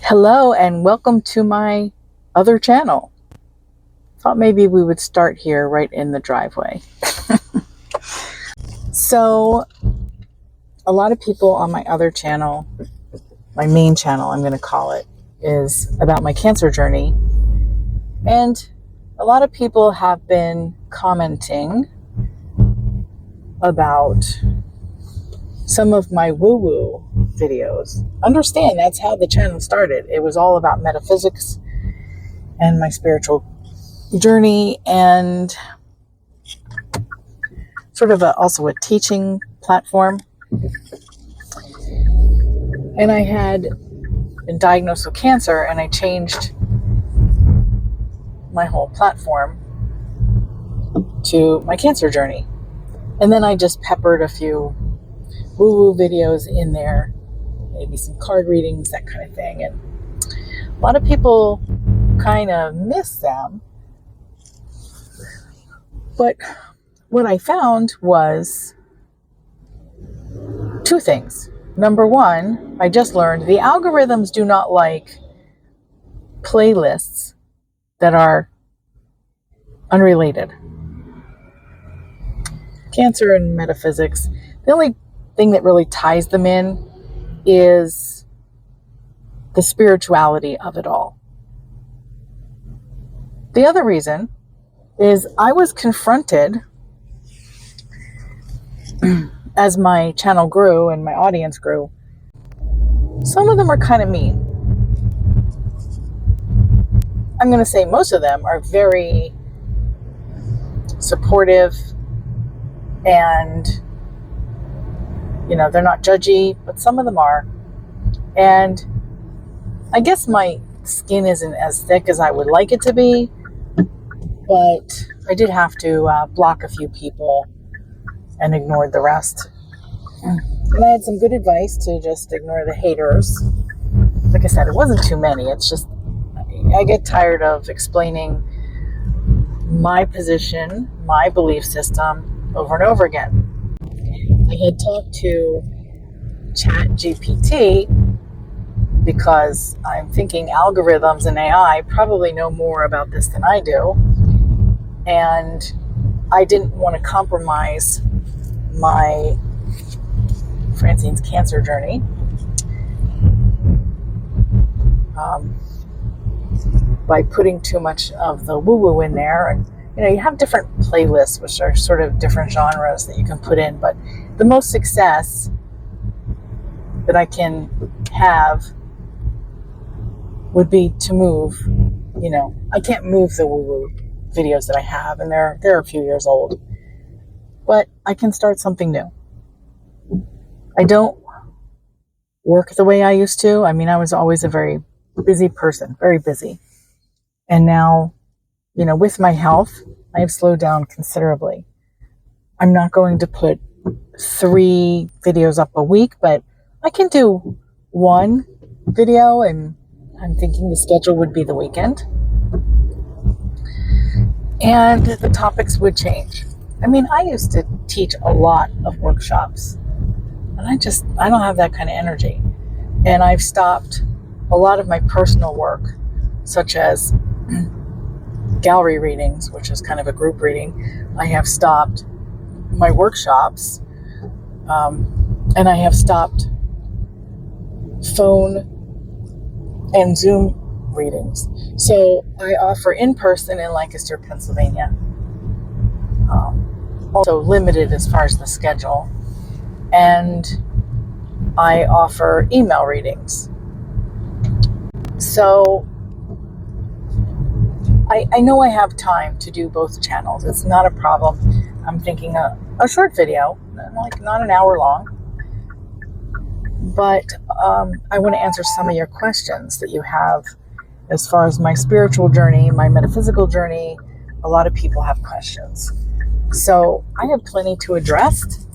Hello and welcome to my other channel. Thought maybe we would start here right in the driveway. So a lot of people on my other channel, my main channel I'm going to call it, is about my cancer journey. And a lot of people have been commenting about some of my woo-woo videos. Understand, that's how the channel started. It was all about metaphysics and my spiritual journey, and sort of also a teaching platform. And I had been diagnosed with cancer, and I changed my whole platform to my cancer journey. And then I just peppered a few woo-woo videos in there, maybe some card readings, that kind of thing. And a lot of people kind of miss them. But what I found was two things. Number one, I just learned the algorithms do not like playlists that are unrelated. Cancer and metaphysics, the only thing that really ties them in is the spirituality of it all. The other reason is I was confronted as my channel grew and my audience grew. Some of them are kind of mean. I'm going to say most of them are very supportive and they're not judgy, but some of them are. And I guess my skin isn't as thick as I would like it to be, but I did have to block a few people and ignored the rest. And I had some good advice to just ignore the haters. Like I said, it wasn't too many. It's just, I get tired of explaining my position, my belief system over and over again. I had talked to ChatGPT because I'm thinking algorithms and AI probably know more about this than I do. And I didn't want to compromise my Francine's cancer journey. By putting too much of the woo-woo in there. And you have different playlists, which are sort of different genres that you can put in, but the most success that I can have would be to move. I can't move the woo-woo videos that I have, and they're a few years old, but I can start something new. I don't work the way I used to. I was always a very busy person, very busy. And now, with my health, I have slowed down considerably. I'm not going to put 3 videos up a week, but I can do 1 video, and I'm thinking the schedule would be the weekend. And the topics would change. I used to teach a lot of workshops, and I don't have that kind of energy. And I've stopped a lot of my personal work, such as gallery readings, which is kind of a group reading. I have stopped my workshops, and I have stopped phone and Zoom readings. So I offer in person in Lancaster, Pennsylvania. Also limited as far as the schedule. And I offer email readings. So I know I have time to do both channels. It's not a problem. I'm thinking a short video, like not an hour long. But I want to answer some of your questions that you have as far as my spiritual journey, my metaphysical journey. A lot of people have questions. So I have plenty to address.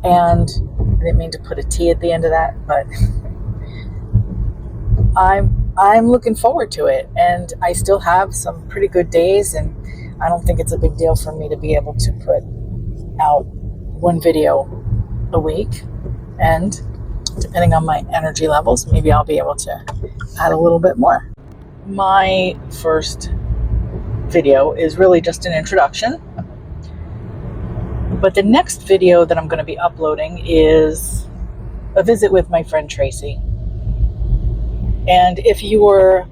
And I didn't mean to put a T at the end of that, but I'm looking forward to it, and I still have some pretty good days, and I don't think it's a big deal for me to be able to put out 1 video a week. And Depending on my energy levels, maybe I'll be able to add a little bit more. My first video is really just an introduction. But the next video that I'm going to be uploading is a visit with my friend Tracy. And if you were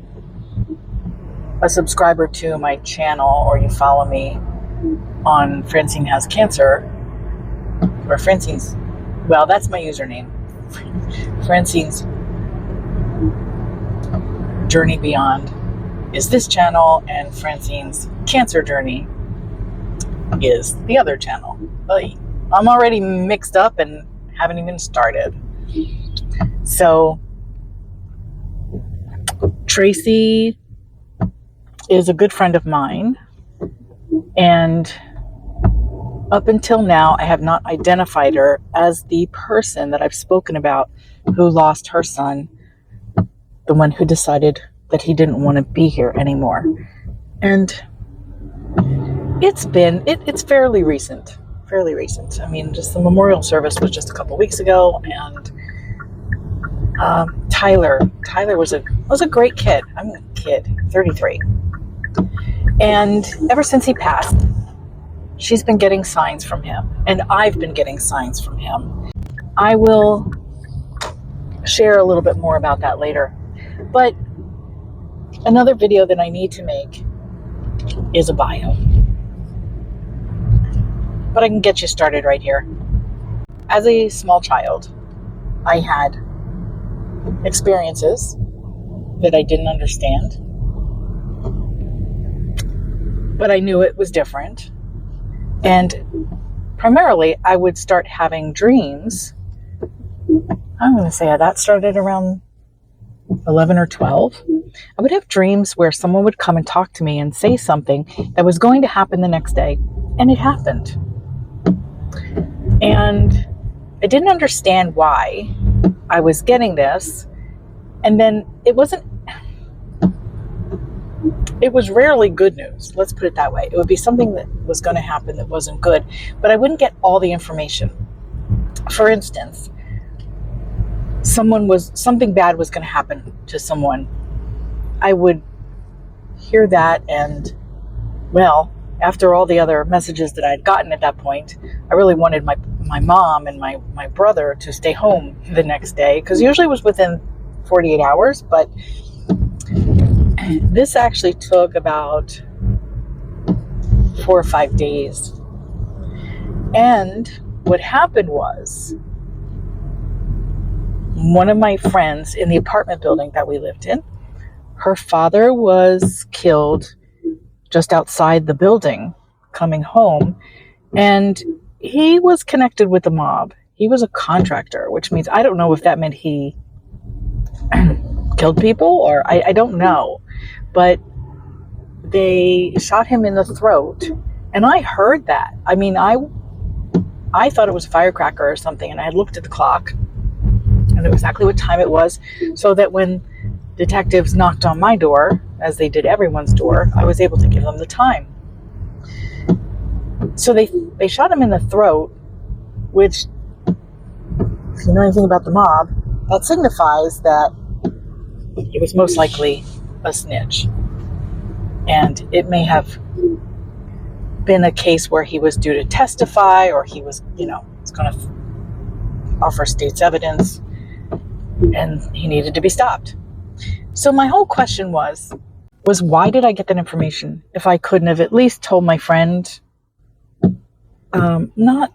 a subscriber to my channel or you follow me on Francine Has Cancer, or Francine's, well, that's my username. Francine's Journey Beyond is this channel, and Francine's Cancer Journey is the other channel. But I'm already mixed up and haven't even started. So Tracy is a good friend of mine, and up until now I have not identified her as the person that I've spoken about who lost her son, the one who decided that he didn't want to be here anymore. And it's fairly recent. I mean, just the memorial service was just a couple weeks ago, and Tyler was a great kid. I'm a kid, 33. And ever since he passed, she's been getting signs from him, and I've been getting signs from him. I will share a little bit more about that later. But another video that I need to make is a bio. But I can get you started right here. As a small child, I had experiences that I didn't understand, but I knew it was different. And primarily, I would start having dreams. I'm going to say that started around 11 or 12. I would have dreams where someone would come and talk to me and say something that was going to happen the next day, and it happened. And I didn't understand why I was getting this. And then it was rarely good news. Let's put it that way. It would be something that was going to happen that wasn't good, but I wouldn't get all the information. For instance, something bad was going to happen to someone. I would hear that, and well, after all the other messages that I'd gotten at that point, I really wanted my mom and my brother to stay home the next day, because usually it was within 48 hours, but this actually took about 4 or 5 days. And what happened was, one of my friends in the apartment building that we lived in, her father was killed just outside the building coming home, and he was connected with the mob. He was a contractor, which means I don't know if that meant he killed people, or I don't know, but they shot him in the throat, and I heard that. I mean, I thought it was a firecracker or something, and I had looked at the clock and knew exactly what time it was, so that when detectives knocked on my door, as they did everyone's door, I was able to give them the time. So they shot him in the throat, which, if you know anything about the mob, that signifies that it was most likely a snitch. And it may have been a case where he was due to testify, or he was, was going to offer state's evidence, and he needed to be stopped. So my whole question was why did I get that information if I couldn't have at least told my friend? Not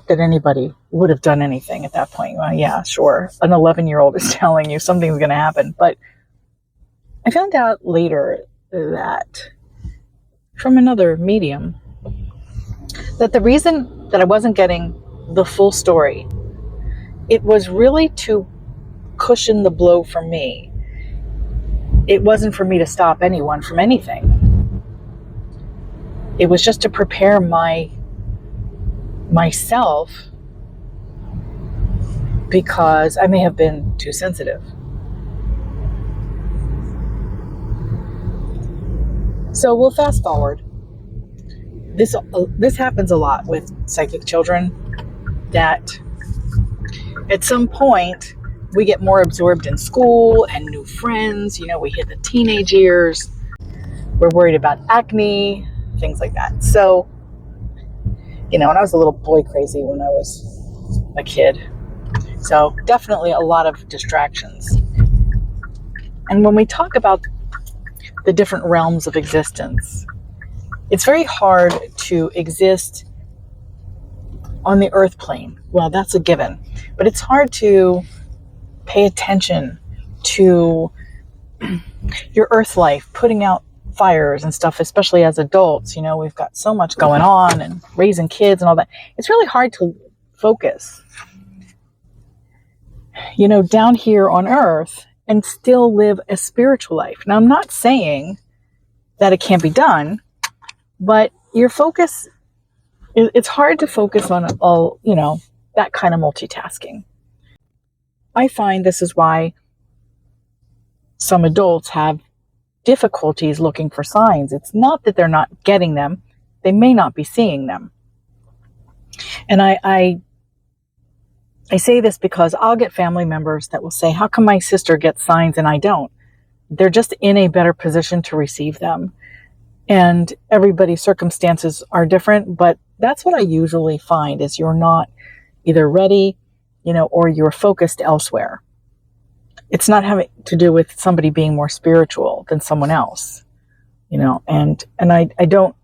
that anybody would have done anything at that point. Well, yeah, sure. An 11-year-old is telling you something's going to happen. But I found out later that, from another medium, that the reason that I wasn't getting the full story, it was really to cushion the blow for me. It wasn't for me to stop anyone from anything. It was just to prepare myself, because I may have been too sensitive. So we'll fast forward. This happens a lot with psychic children, that At some point, we get more absorbed in school and new friends. We hit the teenage years. We're worried about acne, things like that. So, and I was a little boy crazy when I was a kid. So definitely a lot of distractions. And when we talk about the different realms of existence, it's very hard to exist on the earth plane. Well, that's a given. But it's hard to pay attention to your earth life, putting out fires and stuff, especially as adults. We've got so much going on and raising kids and all that. It's really hard to focus, down here on earth and still live a spiritual life. Now, I'm not saying that it can't be done, but your focus, it's hard to focus on all, that kind of multitasking. I find this is why some adults have difficulties looking for signs. It's not that they're not getting them. They may not be seeing them. And I say this because I'll get family members that will say, how come my sister gets signs and I don't? They're just in a better position to receive them. And everybody's circumstances are different, but that's what I usually find is you're not either ready, or you're focused elsewhere. It's not having to do with somebody being more spiritual than someone else, and I don't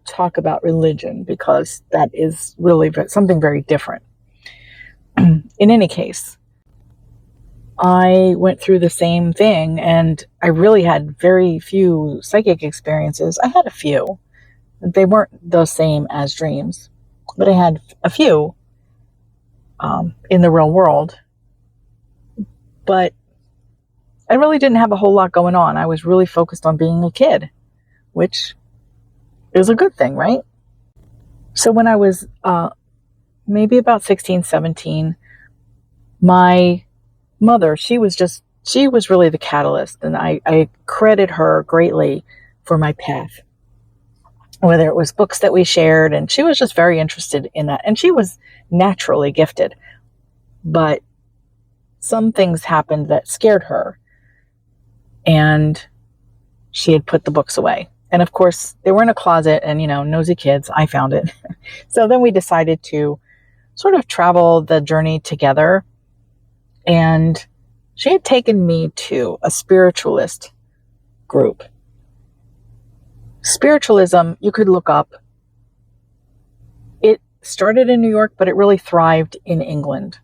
talk about religion because that is really something very different. In any case, I went through the same thing and I really had very few psychic experiences. I had a few. They weren't the same as dreams, but I had a few in the real world. But I really didn't have a whole lot going on. I was really focused on being a kid, which is a good thing, right? So when I was maybe about 16, 17, my mother, she was really the catalyst, and I credit her greatly for my path. Whether it was books that we shared, and she was just very interested in that. And she was naturally gifted, but some things happened that scared her, and she had put the books away. And of course, they were in a closet, and nosy kids, I found it. So then we decided to sort of travel the journey together. And she had taken me to a spiritualist group. Spiritualism, you could look up. It started in New York, but it really thrived in England.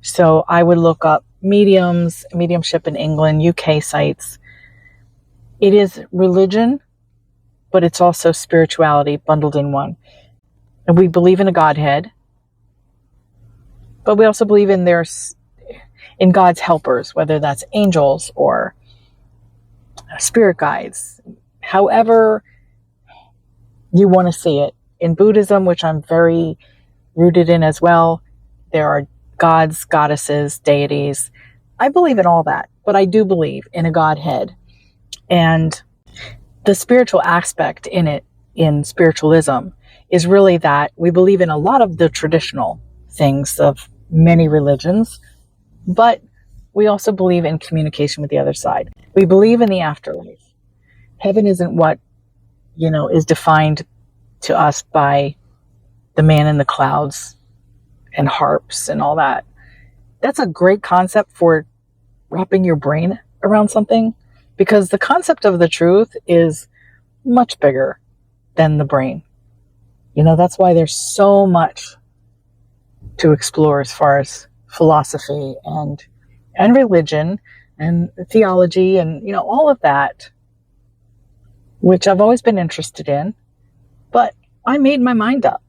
So I would look up mediumship in England, UK sites. It is religion, but it's also spirituality bundled in one. And we believe in a Godhead, but we also believe in God's helpers, whether that's angels or spirit guides, however you want to see it. In Buddhism, which I'm very rooted in as well, there are gods, goddesses, deities. I believe in all that, but I do believe in a Godhead. And the spiritual aspect in it, in spiritualism, is really that we believe in a lot of the traditional things of many religions, but we also believe in communication with the other side. We believe in the afterlife. Heaven isn't what, is defined to us by the man in the clouds and harps and all that. That's a great concept for wrapping your brain around something, because the concept of the truth is much bigger than the brain. That's why there's so much to explore as far as philosophy and religion and theology and, all of that, which I've always been interested in. But I made my mind up.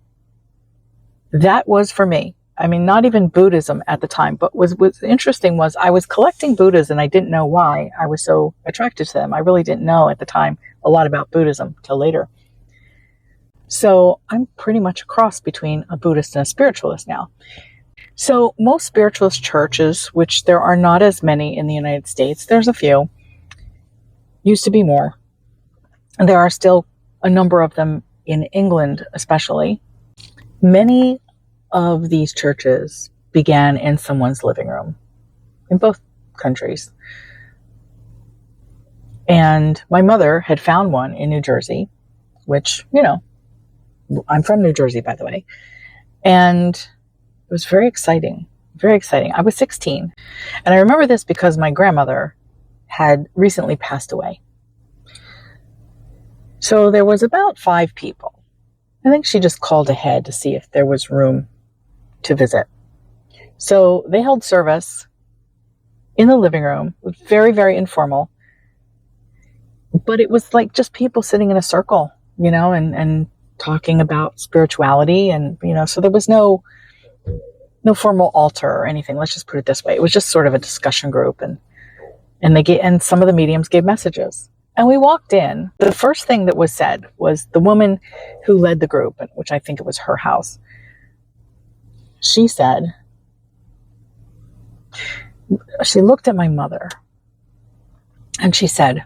That was for me. I mean, not even Buddhism at the time, but what's interesting was I was collecting Buddhas and I didn't know why I was so attracted to them. I really didn't know at the time a lot about Buddhism till later. So I'm pretty much a cross between a Buddhist and a spiritualist now. So most spiritualist churches, which there are not as many in the United States, there's a few, used to be more. And there are still a number of them in England, especially. Many of these churches began in someone's living room in both countries. And my mother had found one in New Jersey, which, I'm from New Jersey, by the way. And it was very exciting, very exciting. I was 16. And I remember this because my grandmother had recently passed away. So there was about 5 people. I think she just called ahead to see if there was room to visit. So they held service in the living room. It was very, very informal. But it was like just people sitting in a circle, and talking about spirituality. And, so there was no formal altar or anything. Let's just put it this way. It was just sort of a discussion group. And some of the mediums gave messages. And we walked in. The first thing that was said was the woman who led the group, which I think it was her house. She said, she looked at my mother and she said,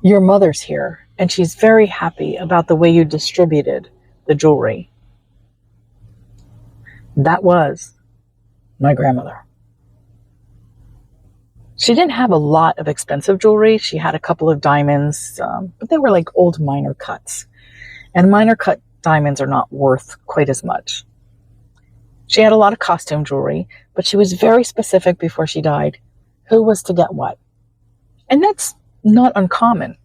"Your mother's here, and she's very happy about the way you distributed the jewelry." That was my grandmother. She didn't have a lot of expensive jewelry. She had a couple of diamonds, but they were like old minor cuts. And minor cut diamonds are not worth quite as much. She had a lot of costume jewelry, but she was very specific before she died who was to get what. And that's not uncommon.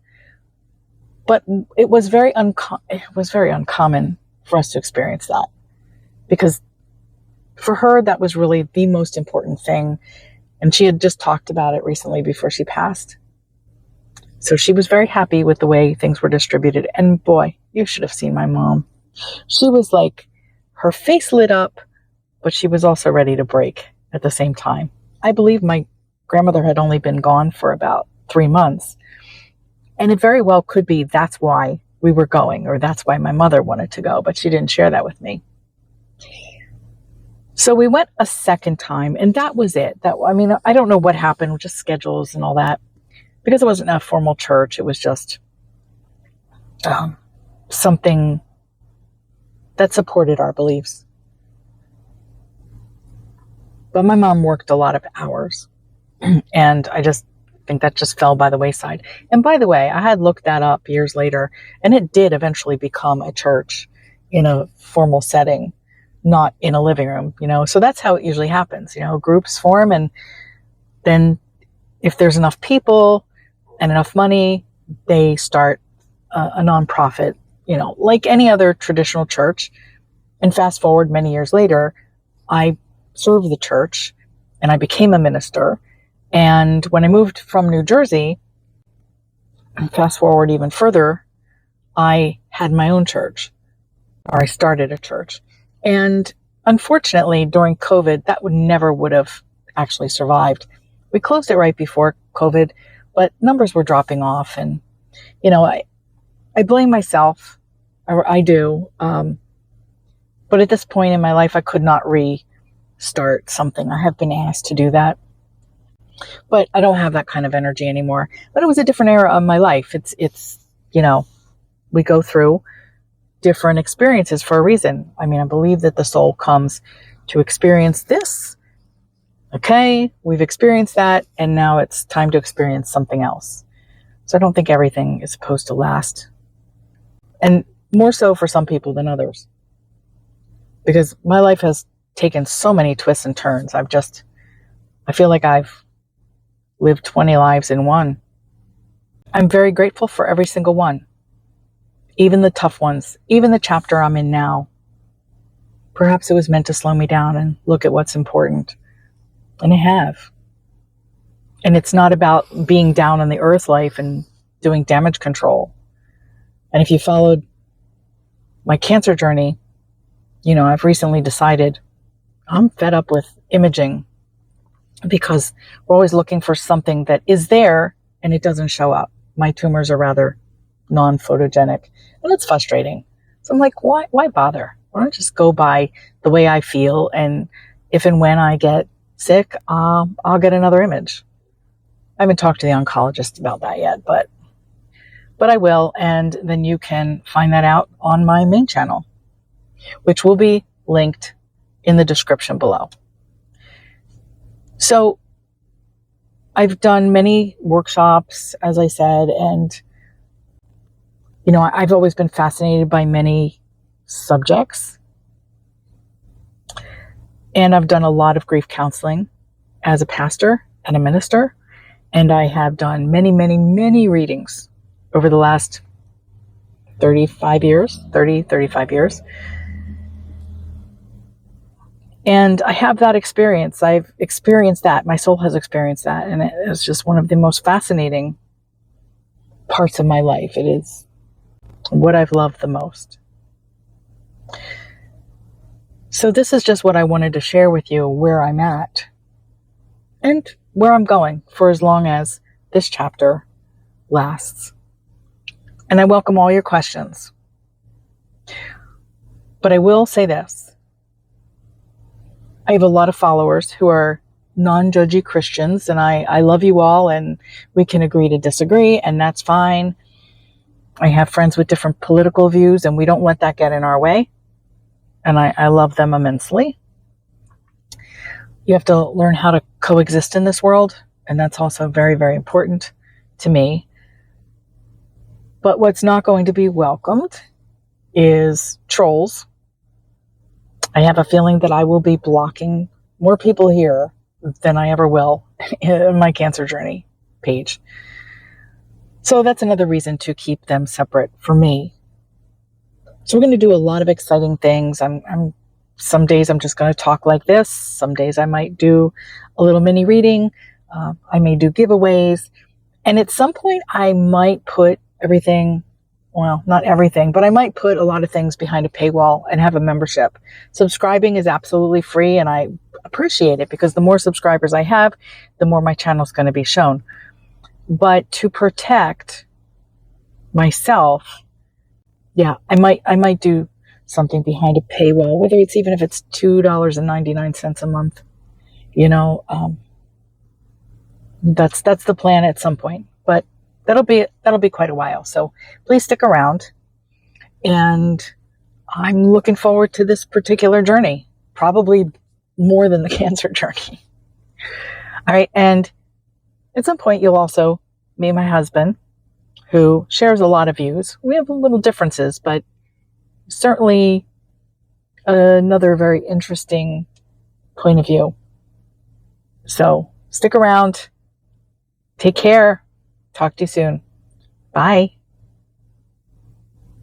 But it was very uncommon for us to experience that. Because for her, that was really the most important thing. And she had just talked about it recently before she passed. So she was very happy with the way things were distributed. And boy, you should have seen my mom. She was like, her face lit up, but she was also ready to break at the same time. I believe my grandmother had only been gone for about 3 months. And it very well could be that's why we were going, or that's why my mother wanted to go, but she didn't share that with me. So we went a second time, and that was it. I don't know what happened, just schedules and all that. Because it wasn't a formal church, it was just something that supported our beliefs. But my mom worked a lot of hours, and I just think that just fell by the wayside. And by the way, I had looked that up years later, and it did eventually become a church in a formal setting, not in a living room, So that's how it usually happens, groups form, and then if there's enough people and enough money, they start a nonprofit, like any other traditional church. And fast forward many years later, I served the church and I became a minister. And when I moved from New Jersey, and fast forward even further, I had my own church, or I started a church. And unfortunately, during COVID, that never would have actually survived. We closed it right before COVID, but numbers were dropping off. And, I blame myself, or I do. But at this point in my life, I could not restart something. I have been asked to do that, but I don't have that kind of energy anymore. But it was a different era of my life. It's we go through different experiences for a reason. I believe that the soul comes to experience this. Okay, we've experienced that, and now it's time to experience something else. So I don't think everything is supposed to last. And more so for some people than others. Because my life has taken so many twists and turns. I feel like I've lived 20 lives in one. I'm very grateful for every single one. Even the tough ones, even the chapter I'm in now. Perhaps it was meant to slow me down and look at what's important. And I have. And it's not about being down on the earth life and doing damage control. And if you followed my cancer journey, I've recently decided I'm fed up with imaging, because we're always looking for something that is there and it doesn't show up. My tumors are rather non-photogenic, and it's frustrating. So I'm like, why bother? Why don't I just go by the way I feel, and if and when I get sick, I'll get another image. I haven't talked to the oncologist about that yet, but I will, and then you can find that out on my main channel, which will be linked in the description below. So I've done many workshops, as I said, and, I've always been fascinated by many subjects. And I've done a lot of grief counseling as a pastor and a minister. And I have done many, many, many readings over the last 35 years. And I have that experience. I've experienced that. My soul has experienced that. And it is just one of the most fascinating parts of my life. It is what I've loved the most. So this is just what I wanted to share with you, where I'm at and where I'm going for as long as this chapter lasts. And I welcome all your questions. But I will say this. I have a lot of followers who are non-judgy Christians, and I love you all, and we can agree to disagree, and that's fine. I have friends with different political views, and we don't let that get in our way. And I love them immensely. You have to learn how to coexist in this world, and that's also very, very important to me. But what's not going to be welcomed is trolls. I have a feeling that I will be blocking more people here than I ever will in my cancer journey page. So that's another reason to keep them separate for me. So we're going to do a lot of exciting things. Some days I'm just going to talk like this. Some days I might do a little mini reading. I may do giveaways. And at some point I might put everything, well, not everything, but I might put a lot of things behind a paywall and have a membership. Subscribing is absolutely free, and I appreciate it because the more subscribers I have, the more my channel is going to be shown. But to protect myself, yeah, I might do something behind a paywall, whether it's even if it's $2.99 a month. That's the plan at some point, but that'll be quite a while. So please stick around, and I'm looking forward to this particular journey, probably more than the cancer journey. All right, and at some point you'll also meet my husband, who shares a lot of views. We have little differences, but certainly another very interesting point of view. So stick around. Take care. Talk to you soon. Bye.